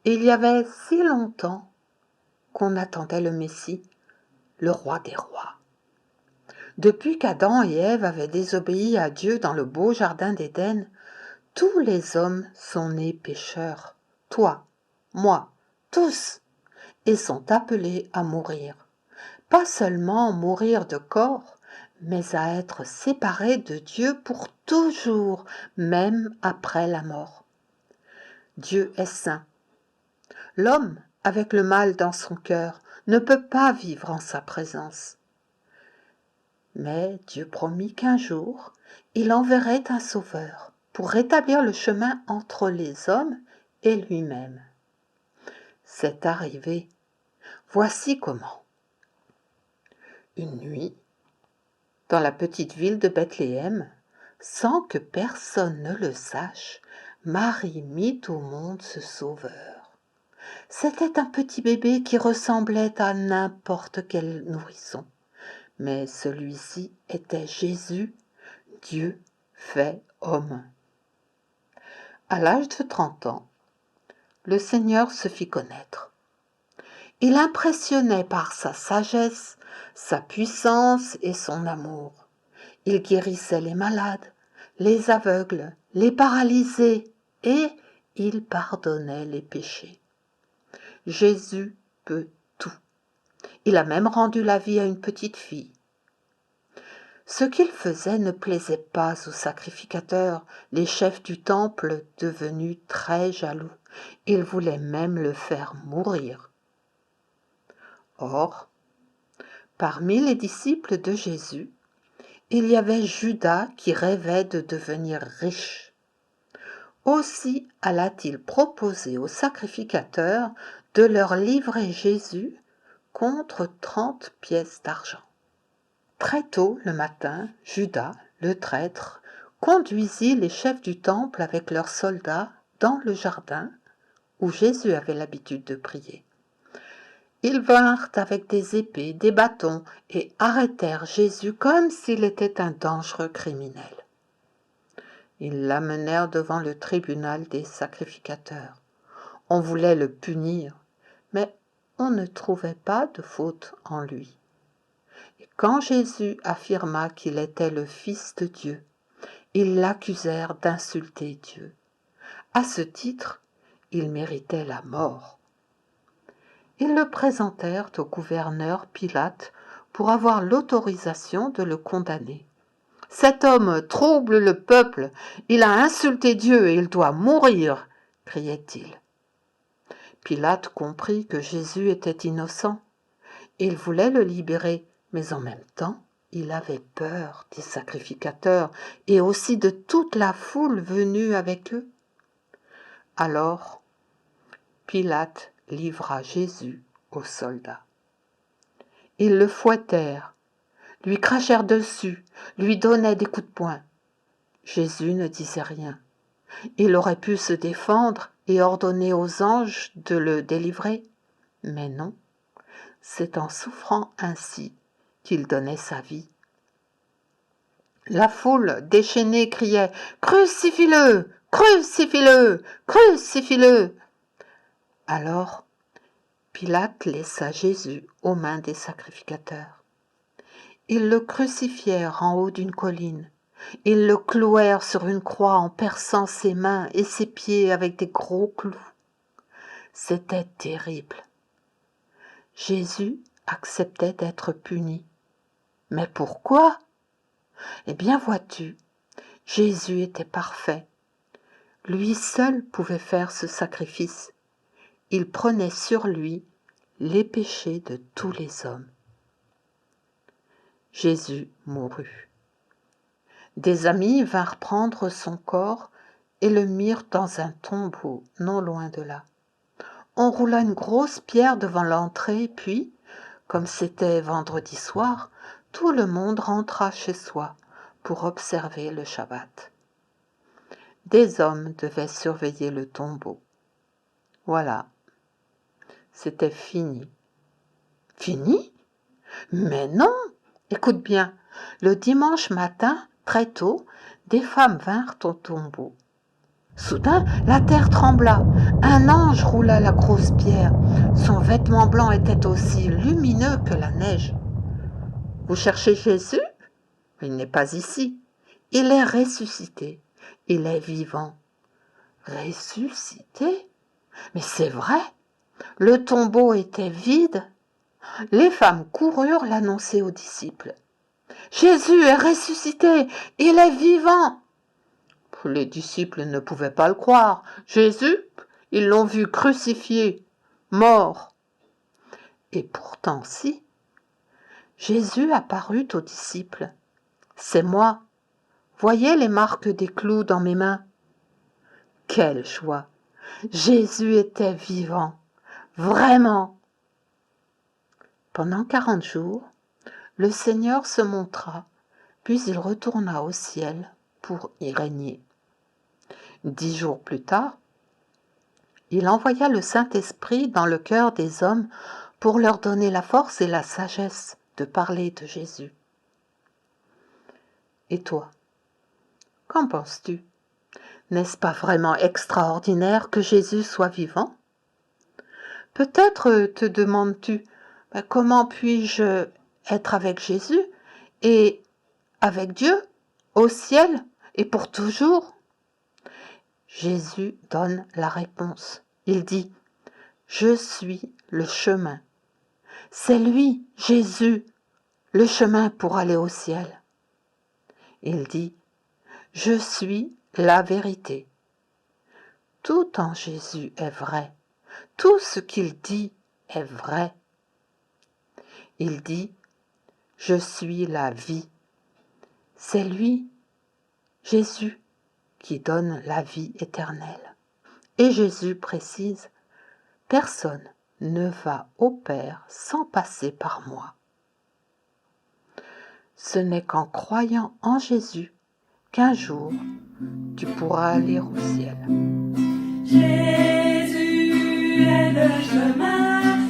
Il y avait si longtemps qu'on attendait le Messie, le roi des rois. Depuis qu'Adam et Ève avaient désobéi à Dieu dans le beau jardin d'Éden, tous les hommes sont nés pécheurs, toi, moi, tous, et sont appelés à mourir. Pas seulement mourir de corps, mais à être séparés de Dieu pour toujours, même après la mort. Dieu est saint. L'homme, avec le mal dans son cœur, ne peut pas vivre en sa présence. Mais Dieu promit qu'un jour, il enverrait un sauveur pour rétablir le chemin entre les hommes et lui-même. C'est arrivé. Voici comment. Une nuit, dans la petite ville de Bethléem, sans que personne ne le sache, Marie mit au monde ce sauveur. C'était un petit bébé qui ressemblait à n'importe quel nourrisson, mais celui-ci était Jésus, Dieu fait homme. À l'âge de 30 ans, le Seigneur se fit connaître. Il impressionnait par sa sagesse, sa puissance et son amour. Il guérissait les malades, les aveugles, les paralysés et il pardonnait les péchés. Jésus peut tout. Il a même rendu la vie à une petite fille. Ce qu'il faisait ne plaisait pas aux sacrificateurs, les chefs du temple devenus très jaloux. Ils voulaient même le faire mourir. Or, parmi les disciples de Jésus, il y avait Judas qui rêvait de devenir riche. Aussi alla-t-il proposer aux sacrificateurs de leur livrer Jésus contre 30 pièces d'argent. Très tôt le matin, Judas, le traître, conduisit les chefs du temple avec leurs soldats dans le jardin où Jésus avait l'habitude de prier. Ils vinrent avec des épées, des bâtons et arrêtèrent Jésus comme s'il était un dangereux criminel. Ils l'amenèrent devant le tribunal des sacrificateurs. On voulait le punir, mais on ne trouvait pas de faute en lui. Et quand Jésus affirma qu'il était le Fils de Dieu, ils l'accusèrent d'insulter Dieu. À ce titre, il méritait la mort. Ils le présentèrent au gouverneur Pilate pour avoir l'autorisation de le condamner. « Cet homme trouble le peuple, il a insulté Dieu et il doit mourir !» criait-il. Pilate comprit que Jésus était innocent. Il voulait le libérer, mais en même temps, il avait peur des sacrificateurs et aussi de toute la foule venue avec eux. Alors, Pilate livra Jésus aux soldats. Ils le fouettèrent, lui crachèrent dessus, lui donnaient des coups de poing. Jésus ne disait rien. Il aurait pu se défendre et ordonner aux anges de le délivrer, mais non, c'est en souffrant ainsi qu'il donnait sa vie. La foule déchaînée criait « Crucifie-le! Crucifie-le! Crucifie-le » Alors, Pilate laissa Jésus aux mains des sacrificateurs. Ils le crucifièrent en haut d'une colline. Ils le clouèrent sur une croix en perçant ses mains et ses pieds avec des gros clous. C'était terrible. Jésus acceptait d'être puni. Mais pourquoi ? Eh bien, vois-tu, Jésus était parfait. Lui seul pouvait faire ce sacrifice. Il prenait sur lui les péchés de tous les hommes. Jésus mourut. Des amis vinrent prendre son corps et le mirent dans un tombeau non loin de là. On roula une grosse pierre devant l'entrée, puis, comme c'était vendredi soir, tout le monde rentra chez soi pour observer le Shabbat. Des hommes devaient surveiller le tombeau. Voilà, c'était fini. Fini ? Mais non, écoute bien, le dimanche matin, très tôt, des femmes vinrent au tombeau. Soudain, la terre trembla. Un ange roula la grosse pierre. Son vêtement blanc était aussi lumineux que la neige. « Vous cherchez Jésus ? Il n'est pas ici. Il est ressuscité. Il est vivant. » Ressuscité ? Mais c'est vrai. Le tombeau était vide. Les femmes coururent l'annoncer aux disciples. « Jésus est ressuscité. Il est vivant. » Les disciples ne pouvaient pas le croire. Jésus, ils l'ont vu crucifié, mort. Et pourtant, si. Jésus apparut aux disciples. « C'est moi. Voyez les marques des clous dans mes mains. » Quelle joie! Jésus était vivant, vraiment. Pendant 40 jours, le Seigneur se montra, puis il retourna au ciel pour y régner. 10 jours plus tard, il envoya le Saint-Esprit dans le cœur des hommes pour leur donner la force et la sagesse de parler de Jésus. Et toi, qu'en penses-tu ? N'est-ce pas vraiment extraordinaire que Jésus soit vivant ? Peut-être te demandes-tu, comment puis-je être avec Jésus et avec Dieu, au ciel et pour toujours ? Jésus donne la réponse. Il dit, « Je suis le chemin. » C'est lui, Jésus, le chemin pour aller au ciel. Il dit, « Je suis la vérité. » Tout en Jésus est vrai. Tout ce qu'il dit est vrai. Il dit, « Je suis la vie. » C'est lui, Jésus, qui donne la vie éternelle. Et Jésus précise, « Personne ne va au Père sans passer par moi. » Ce n'est qu'en croyant en Jésus qu'un jour tu pourras aller au ciel. Jésus est le chemin.